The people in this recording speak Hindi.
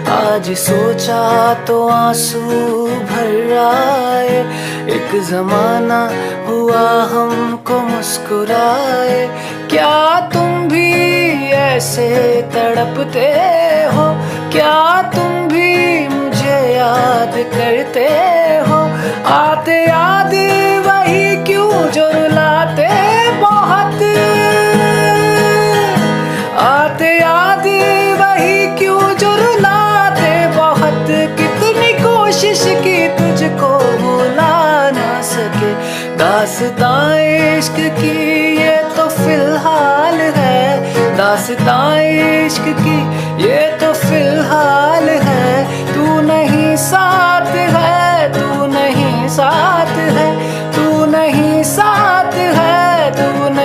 आज सोचा तो आंसू भर आए, एक जमाना हुआ हमको मुस्कुराए। क्या तुम भी ऐसे तड़पते हो? क्या तुम भी मुझे याद करते हो? आते याद वही क्यों जो रुलाते बहुत, आते याद वही क्यों जो रुलाते बहुत। कितनी कोशिश की तुझको भुला ना सके, दास्तां इश्क की ये तो फिलहाल है, दास्तां इश्क की ये तो फिलहाल है। तू नहीं साथ है, तू नहीं साथ